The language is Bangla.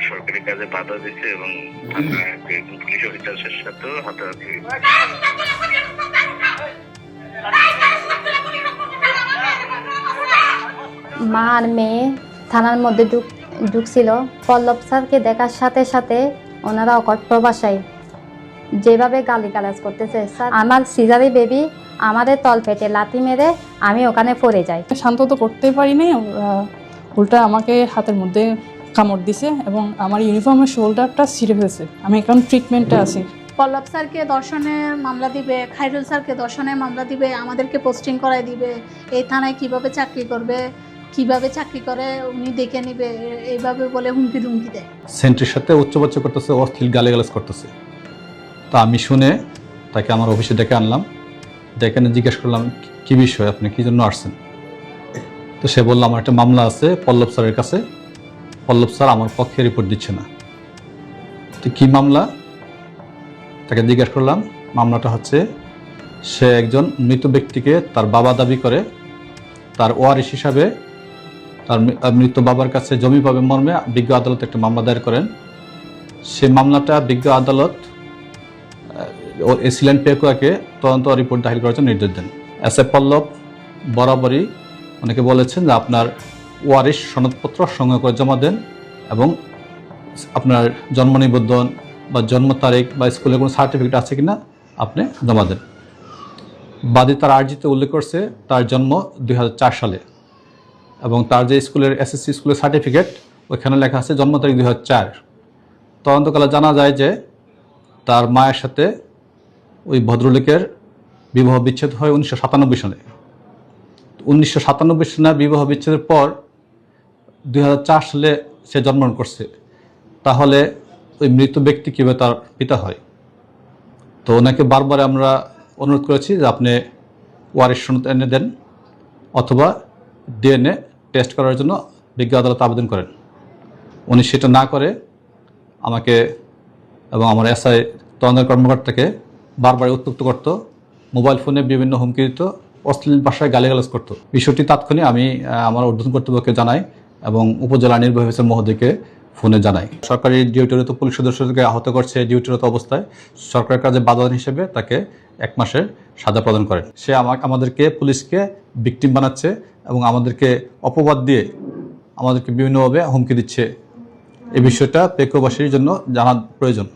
সরকারি কাজে বাধা দিচ্ছে এবং পুলিশ অফিসারের সাথেও হাতাহাতি। মা আর মেয়ে থানার মধ্যে ঢুকছিল। পল্লব স্যারকে দেখার সাথে সাথে ওনারা অকথ্য ভাষায় যেভাবে গালিগালাজ করতেছে, স্যার আমার সিজারি বেবি আমাদের তলপেটে লাথি মেরে আমি ওখানে পড়ে যাই। শান্ত তো করতেই পারি নাই, উল্টা আমাকে হাতের মধ্যে কামড় দিছে এবং আমার ইউনিফর্মের শোল্ডারটা ছিঁড়ে ফেলেছে। আমি এখন ট্রিটমেন্টে আছি। পল্লব স্যারকে ধর্ষণের মামলা দিবে, খায়রুল স্যারকে ধর্ষণের মামলা দিবে, আমাদেরকে পোস্টিং করাই দিবে, এই থানায় কিভাবে চাকরি করবে, কিভাবে চাকরি করে উনি দেখে নিবে, এইভাবে বলে হুমকি ধুমকি দেয়। সেন্ট্রির সাথে উচ্চবাচ্য করতেছে, অশ্লীল গালিগালাজ করতেছে। তা আমি শুনে তাকে আমার অফিসে ডেকে আনলাম, ডেকে এনে জিজ্ঞেস করলাম কি বিষয়, আপনি কি জন্য আসছেন? তো সে বলল আমার একটা মামলা আছে পল্লব স্যারের কাছে, পল্লব স্যার আমার পক্ষে রিপোর্ট দিচ্ছে না। তো কী মামলা? তাকে জিজ্ঞেস করলাম। মামলাটা হচ্ছে সে একজন মৃত ব্যক্তিকে তার বাবা দাবি করে, তার ওয়ারিশ হিসাবে তার মৃত বাবার কাছে জমি পাবে মর্মে বিজ্ঞ আদালত একটা মামলা দায়ের করেন। সে মামলাটা বিজ্ঞ আদালত এসিল্যান্ড পেকুয়াকে তদন্ত রিপোর্ট দাখিল করার জন্য নির্দেশ দেন। এস এ পল্লব বরাবরই অনেকে বলেছেন যে আপনার ওয়ারিশ সনদপত্র সংগ্রহ করে জমা দেন এবং আপনার জন্ম নিবন্ধন বা জন্ম তারিখ বা স্কুলের কোনো সার্টিফিকেট আছে কিনা আপনি জমা দেন। বাদী তার আর্জিতে উল্লেখ করছে তার জন্ম 2004 সালে এবং তার যে স্কুলের এসএসসি স্কুলের সার্টিফিকেট ওইখানে লেখা আছে জন্ম তারিখ 2004। তদন্তকালে জানা যায় যে তার মায়ের সাথে ওই ভদ্রলোকের বিবাহ বিচ্ছেদ হয় 1997 সালে। 1997 সালে বিবাহ বিচ্ছেদের পর 2004 সালে সে জন্মগ্রহণ করছে। তাহলে ওই মৃত ব্যক্তি কীভাবে তার পিতা হয়? তো ওনাকে বারবার আমরা অনুরোধ করেছি যে আপনি ওয়ারিশ সনদ এনে দেন অথবা ডিএনএ টেস্ট করার জন্য বিজ্ঞ আদালতে আবেদন করেন। উনি সেটা না করে আমাকে এবং আমার এসআই তদন্ত কর্মকর্তাকে বারবার উত্ত্যক্ত করত, মোবাইল ফোনে বিভিন্ন হুমকি দিত, অশ্লীল ভাষায় গালিগালাজ করত। বিষয়টি তাৎক্ষণিক আমি আমার ঊর্ধ্বতন কর্তৃপক্ষকে জানাই এবং উপজেলা নির্বাহী অফিসার মহোদয়কে ফোনে জানাই। সরকারি ডিউটিরত পুলিশ সদস্যকে আহত করছে, ডিউটিরত অবস্থায় সরকারের কাজে বাধা হিসেবে তাকে 1 মাসের সাজা প্রদান করেন। সে আমাদেরকে পুলিশকে ভিকটিম বানাচ্ছে এবং আমাদেরকে অপবাদ দিয়ে আমাদেরকে বিভিন্নভাবে হুমকি দিচ্ছে। এই বিষয়টা পেকুয়াবাসীর জন্য জানা প্রয়োজন।